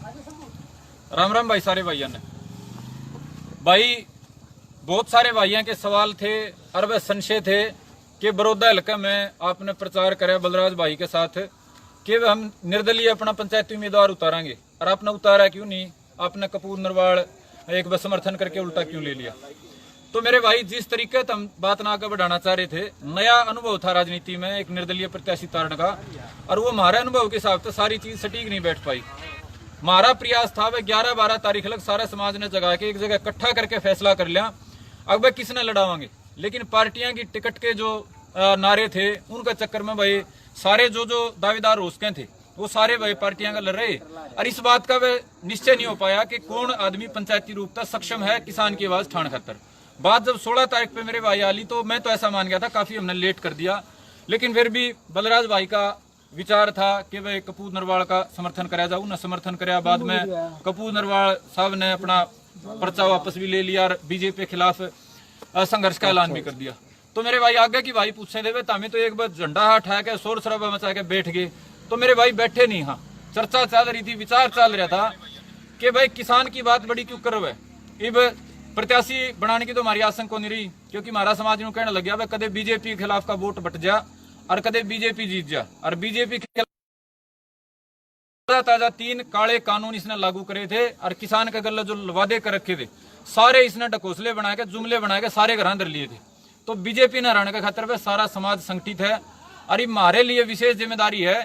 राम राम भाई। सारे भाइयों ने भाई बहुत सारे भाइयों के सवाल थे और वह संशय थे कि बड़ौदा हल्का में आपने प्रचार कराया बलराज भाई के साथ कि हम निर्दलीय अपना पंचायती उम्मीदवार उतारेंगे, और आपने उतारा क्यों नहीं? आपने कपूर नरवाल एक समर्थन करके उल्टा क्यों ले लिया? तो मेरे भाई जिस तरीके से हम बात ना आगे बढ़ाना चाह रहे थे, नया अनुभव था राजनीति में एक निर्दलीय प्रत्याशी उतारने का, और वो हमारे अनुभव के हिसाब से सारी चीज सटीक नहीं बैठ पाई। हमारा प्रयास था वह 11-12 तारीख लग सारे समाज ने जगा के एक जगह इकट्ठा करके फैसला कर लिया अब वह किसने लड़ावांगे। लेकिन पार्टियां की टिकट के जो नारे थे उनका चक्कर में भाई सारे जो दावेदार हो सके थे वो सारे भाई पार्टियां का लड़ रहे, और इस बात का वह निश्चय नहीं हो पाया कि कौन आदमी पंचायती रूप तक सक्षम है किसान की आवाज ठान खातर। बात जब 16 तारीख पे मेरे भाई आली तो मैं तो ऐसा मान गया था काफी हमने लेट कर दिया, लेकिन फिर भी बलराज भाई का विचार था कि भाई कपूर नरवाल का समर्थन कराया जाऊ ना। समर्थन कराया, बाद में कपूर नरवाल साहब ने अपना पर्चा वापस भी ले लिया और बीजेपी के खिलाफ संघर्ष का ऐलान भी कर दिया। तो मेरे भाई आगे की भाई पूछे थे हमें तो एक बार झंडा उठा के शोर शराबा मचा के बैठ गए, तो मेरे भाई बैठे नहीं। हाँ, चर्चा चल रही थी, विचार चल रहा था कि भाई किसान की बात बड़ी क्यों करो है। इब प्रत्याशी बनाने की तो हमारी आशंका नहीं रही, क्योंकि हमारा समाज यूं कहने लग गया भाई कदे बीजेपी के खिलाफ का वोट बट जा और कदे बीजेपी जीत जा, और बीजेपी के ताजा 3 काले कानून इसने लागू करे थे और किसान के गले जो वादे कर रखे थे सारे इसने ढकोसले बना के जुमले बना के सारे घर अंदर लिए थे। तो बीजेपी न रहने के खातर में सारा समाज संगठित है, और हमारे लिए विशेष जिम्मेदारी है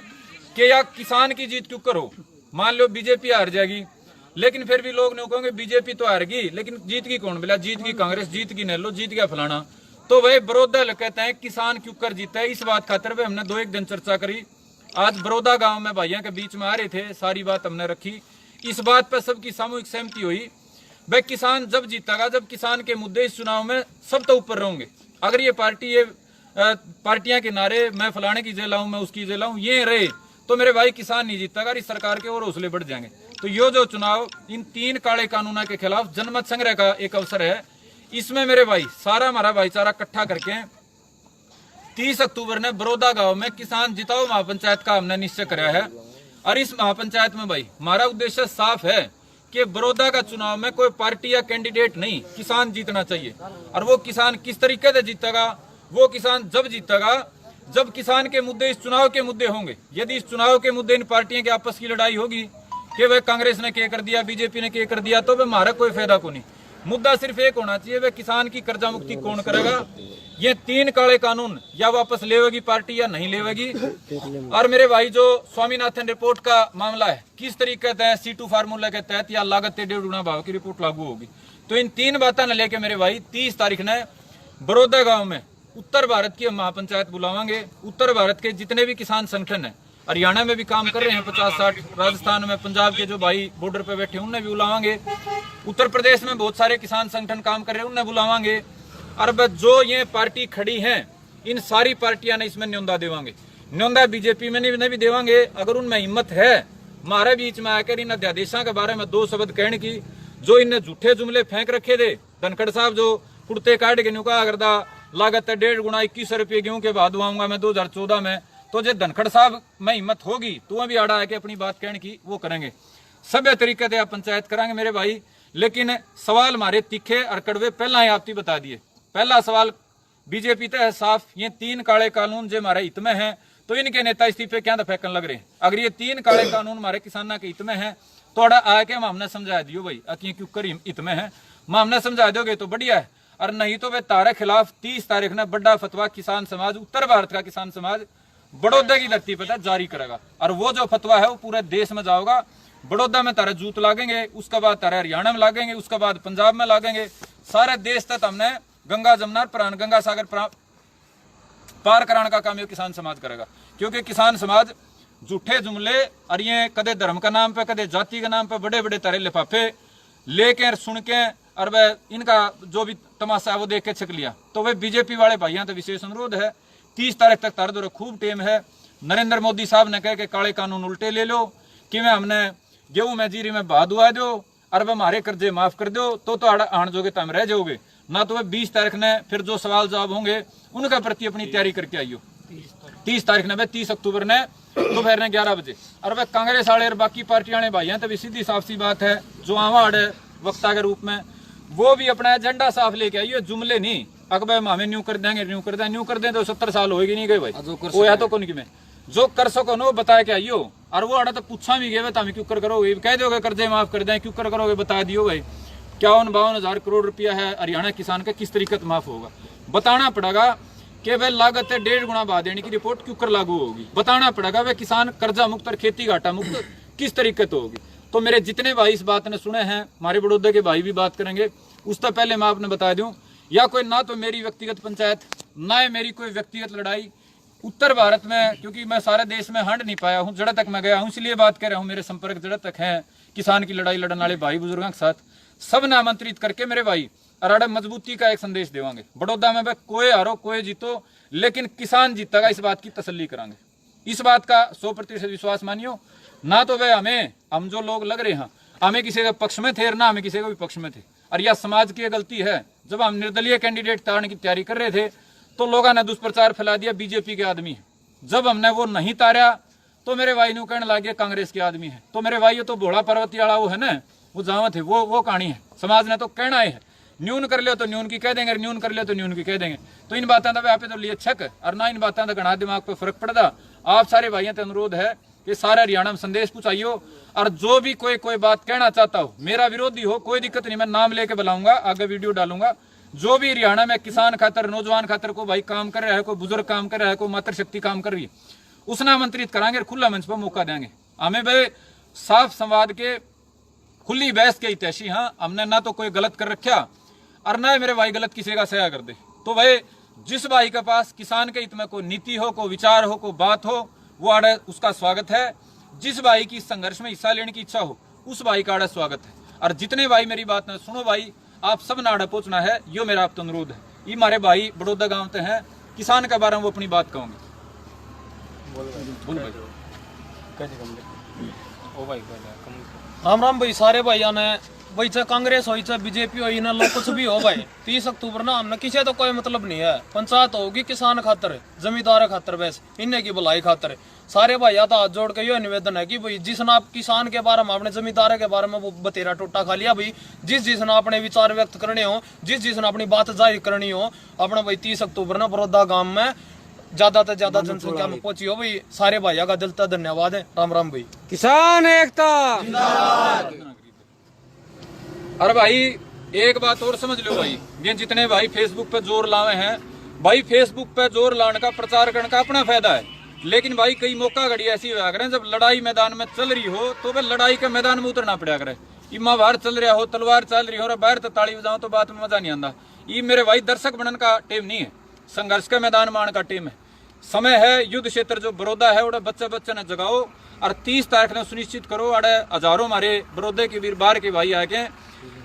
कि या किसान की जीत क्यों करो। मान लो बीजेपी हार जाएगी, लेकिन फिर भी लोग नहीं कहेंगे बीजेपी तो हार गई, लेकिन जीत की कौन? बोला जीत की कांग्रेस, जीत की नेलो, जीत गया फलाना। तो वही बड़ौदा कहते हैं किसान क्यों कर जीता है। इस बात खातर वह हमने 2-1 दिन चर्चा करी। आज बड़ौदा गांव में भाइयों के बीच में आ रहे थे, सारी बात हमने रखी। इस बात पर सबकी सामूहिक सहमति हुई भाई किसान जब जीतेगा जब किसान के मुद्दे इस चुनाव में सब तो ऊपर रहेंगे। अगर ये पार्टियां के नारे मैं फलाने की जेल लाऊं, मैं उसकी जेल लाऊं, ये रहे तो मेरे भाई किसान नहीं जीतेगा, इस सरकार के और हौसले बढ़ जाएंगे। तो ये जो चुनाव इन 3 काले कानूनों के खिलाफ जनमत संग्रह का एक अवसर है। इसमें मेरे भाई सारा हमारा भाईचारा इकट्ठा करके 30 अक्टूबर ने बड़ौदा गांव में किसान जिताओ महापंचायत का हमने निश्चय कराया है। और इस महापंचायत में भाई हमारा उद्देश्य साफ है कि बड़ौदा का चुनाव में कोई पार्टी या कैंडिडेट नहीं, किसान जीतना चाहिए। और वो किसान किस तरीके से जीतेगा? वो किसान जब जीतेगा जब किसान के मुद्दे इस चुनाव के मुद्दे होंगे। यदि इस चुनाव के मुद्दे इन पार्टियों की आपस की लड़ाई होगी कि वह कांग्रेस ने क्या कर दिया, बीजेपी ने क्या कर दिया, तो वह हमारा कोई फायदा को नहीं। मुद्दा सिर्फ एक होना चाहिए, वह किसान की कर्जा मुक्ति कौन करेगा। ये 3 काले कानून या वापस लेवेगी पार्टी या नहीं लेवेगी। और मेरे भाई जो स्वामीनाथन रिपोर्ट का मामला है, किस तरीके से C2 फार्मूला के तहत या लागत 1.5 गुना भाव की रिपोर्ट लागू होगी। तो इन 3 बातों ने लेके मेरे भाई 30 तारीख ने बड़ौदा गांव में उत्तर भारत की महापंचायत बुलावांगे। उत्तर भारत के जितने भी किसान संगठन है, हरियाणा में भी काम कर रहे हैं 50-60, राजस्थान में, पंजाब के जो भाई बॉर्डर पे बैठे हैं उन्हें भी बुलावांगे। उत्तर प्रदेश में बहुत सारे किसान संगठन काम कर रहे हैं, उन्हें बुलावांगे। और जो ये पार्टी खड़ी है इन सारी पार्टियां ने इसमें न्योंदा देवांगे। न्योंदा बीजेपी में नहीं भी देवांगे। अगर उनमें हिम्मत है हमारे बीच में आकर इन अध्यादेशों के बारे में 2 शब्द कहने की, जो इनने झूठे जुमले फेंक रखे थे। धनखड़ साहब जो कुर्ते काट के नुका करता लागत 1.5 गुना 2100 रुपये गेहूं के बाद आऊंगा मैं 2014 में, तो जो धनखड़ साहब में हिम्मत होगी तो भी आड़ा है कि अपनी बात कहने की वो करेंगे। सभ्य तरीके से आप पंचायत कराएंगे मेरे भाई। लेकिन सवाल हमारे तीखे और कड़वे पहला ही आपकी बता दिए। पहला सवाल बीजेपी तक है साफ, ये 3 काले कानून जो हमारे हित में हैं तो इनके नेता इस्तीफे क्या फेंकन लग रहे हैं। अगर ये 3 काले कानून हमारे किसानों के हित में है तो आके हमने समझा दियो भाई क्यों कर हित में है, हमने समझा दोगे तो बढ़िया है। और नहीं तो वे तारे खिलाफ 30 तारीख ने बड़ा फतवा किसान समाज, उत्तर भारत का किसान समाज बड़ौदा की धरती पर जारी करेगा। और वो जो फतवा है वो पूरे देश में जाओगा। बड़ौदा में तारे जूत लागेंगे, उसके बाद तारे हरियाणा में लागेंगे, उसके बाद पंजाब में लागेंगे। सारे देश तक हमने गंगा जमुना प्राण गंगा सागर पार कराने का काम ये किसान समाज करेगा। क्योंकि किसान समाज झूठे जुमले और ये कदे धर्म का नाम पे कदे जाति के नाम पे बड़े बड़े तारे लिफाफे लेके सुन के और वह इनका जो भी तमाशा है वो देख के छक लिया। तो वह बीजेपी वाले भाइयों तो विशेष अनुरोध है 30 तारीख तक तार दो खूब टेम है। नरेंद्र मोदी साहब ने कह के काले कानून उल्टे ले लो कि मैं हमने गेहूं में जीरी में बहा दुआ दो और वह हमारे कर्जे माफ कर दो तो आण जोगे तो हम रह जाओगे ना। तो वह 20 तारीख ने फिर जो सवाल जवाब होंगे उनका प्रति अपनी तैयारी करके आइयो। 30 तारीख ने, 30 अक्टूबर ने दोपहर ने 11 बजे। और वह कांग्रेस वाले और बाकी पार्टी वाले भाई हैं, तभी सीधी साफ सी बात है, जो आवाड़ है वक्ता के रूप में, वो भी अपना एजेंडा साफ लेके आइए, जुमले नहीं अकबर हमें न्यू कर देंगे, न्यू कर दें, न्यू कर दें तो 70 साल होगी नहीं गए भाई, वो या तो कौन की में जो कर सको नो बता के आइयो। और वो आड़ा तो पूछा भी गए तुम क्यों कर करोगे, कह दोगे कर्जे माफ कर दें, क्यों कर करोगे बता दियो भाई। 51-52 करोड़ रुपया है हरियाणा किसान का, किस तरीके से माफ होगा बताना पड़ेगा कि वह लागत 1.5 गुना बढ़ा देने की रिपोर्ट क्यों कर लागू होगी, बताना पड़ेगा वह किसान कर्जा मुक्त और खेती घाटा मुक्त किस तरीके से होगी। तो मेरे जितने भाई इस बात ने सुने हैं, हमारे बड़ौदा के भाई भी बात करेंगे, उससे पहले मैं आपने बता दूं, या कोई ना तो मेरी व्यक्तिगत पंचायत, ना है मेरी कोई व्यक्तिगत लड़ाई उत्तर भारत में, क्योंकि मैं सारे देश में हंड नहीं पाया हूँ, जड़ा तक मैं गया हूँ, इसलिए बात कर रहा हूँ। मेरे संपर्क जड़ा तक है किसान की लड़ाई लड़ने वाले भाई बुजुर्गों के साथ, सब ने आमंत्रित करके मेरे भाई अराड़ा मजबूती का एक संदेश देवांगे। बड़ौदा में भाई कोई हारो कोई जीतो, लेकिन किसान जीतेगा, इस बात की तसल्ली करांगे। इस बात का 100% विश्वास मानियो। ना तो वह हम जो लोग लग रहे हैं हमें किसी के पक्ष में थे, ना हमें किसी के भी पक्ष में थे, और यह समाज की गलती है। जब हम निर्दलीय कैंडिडेट तारने की तैयारी कर रहे थे तो लोगों ने दुष्प्रचार फैला दिया बीजेपी के आदमी है। जब हमने वो नहीं तारा तो मेरे भाई ने कहने लगे कांग्रेस के आदमी है। तो मेरे भाई ये तो भोला पर्वती वाला वो है ना, वो जहाँ थे वो कहानी है। समाज ने तो कहना है न्यून कर लियो तो न्यून की कह देंगे, न्यून कर लियो तो न्यून की कह देंगे। तो इन बातों का पे तो लिए छक और ना इन बातों का घना दिमाग पर फर्क पड़ता। आप सारे भाइयों से अनुरोध है कि सारे हरियाणा में संदेश पहुंचाइयो, और जो भी कोई बात कहना चाहता हो, मेरा विरोधी हो, कोई दिक्कत नहीं, मैं नाम लेके बुलाऊंगा, आगे वीडियो डालूंगा। जो भी हरियाणा में किसान खातर, नौजवान खातर को भाई काम कर रहा है, कोई बुजुर्ग काम कर रहा है, कोई मातृशक्ति काम कर रही है, उसने आमंत्रित करांगे और खुला मंच पर मौका देंगे। हमें भाई साफ संवाद के खुली बहस के हितैषी। हाँ, हमने ना तो कोई गलत कर रखा और ना मेरे भाई गलत किसी का सया कर दे। तो भाई जिस भाई के पास किसान के हित में कोई नीति हो, कोई विचार हो, कोई बात हो, वो आड़े उसका स्वागत है। जिस भाई की संघर्ष में हिस्सा लेने की इच्छा हो, उस भाई का आड़े स्वागत है। और जितने भाई मेरी बात न सुनो भाई, आप सब ने आड़े पहुंचना है, यो मेरा आप तो अनुरोध है। ये हमारे भाई बड़ौदा गांव से हैं, किसान के बारे में वो अपनी बात कहूंगे। राम राम भाई सारे भाइयों ने, भाई चाहे कांग्रेस हो चाहे बीजेपी हो, ना लोग कुछ भी हो भाई, 30 अक्टूबर ना हमने किसी तो कोई मतलब नहीं है। पंचायत होगी किसान खातर, जमींदार खातर, वैसे इन्हें की भलाई खातर। सारे भाई तो हाथ जोड़ के यो निवेदन है कि भाई जिसने आप किसान के बारे में, अपने जमींदार के बारे में वो बतेरा टोटा खा लिया भाई, जिसने अपने विचार व्यक्त करने हो, जिसने अपनी बात जाहिर करनी हो, अपना भाई 30 अक्टूबर ना बड़ौदा गांव में ज्यादा से ज्यादा जनसंख्या में पहुंची हो भाई। सारे भाइयों का दिल से धन्यवाद है। राम राम भाई। किसान एकता। अरे भाई एक बात और समझ लो भाई, ये जितने भाई फेसबुक पे जोर लावे हैं, भाई फेसबुक पे जोर लाने का, प्रचार करने का अपना फायदा है, लेकिन भाई कई मौका घड़ी ऐसी हुआ करें जब लड़ाई मैदान में चल रही हो तो वह लड़ाई के मैदान में उतरना पड़ा करे। इमा बाहर चल रहा हो, तलवार चल रही हो और बाहर तो ताली बजाओ तो बात में मजा नहीं आता। ये मेरे भाई दर्शक बनने का टीम नहीं है, संघर्ष के मैदान में आने का टीम है। समय है, युद्ध क्षेत्र जो बड़ौदा है उड़ा बच्चे ने जगाओ और 30 तारीख ने सुनिश्चित करो अड़े हजारों हमारे बड़ौदे के वीर बाहर के भाई आके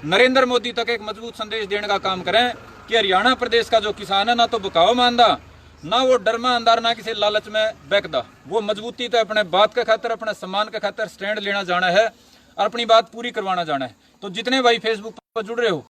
नरेंद्र मोदी तक एक मजबूत संदेश देने का काम करें कि हरियाणा प्रदेश का जो किसान है ना तो बकाओ मानदा, ना वो डरमा अंदार, ना किसी लालच में बैकदा, वो मजबूती तो अपने बात के खातर, अपने सम्मान के खातर स्टैंड लेना जाना है और अपनी बात पूरी करवाना जाना है। तो जितने भाई फेसबुक पर जुड़ रहे हो,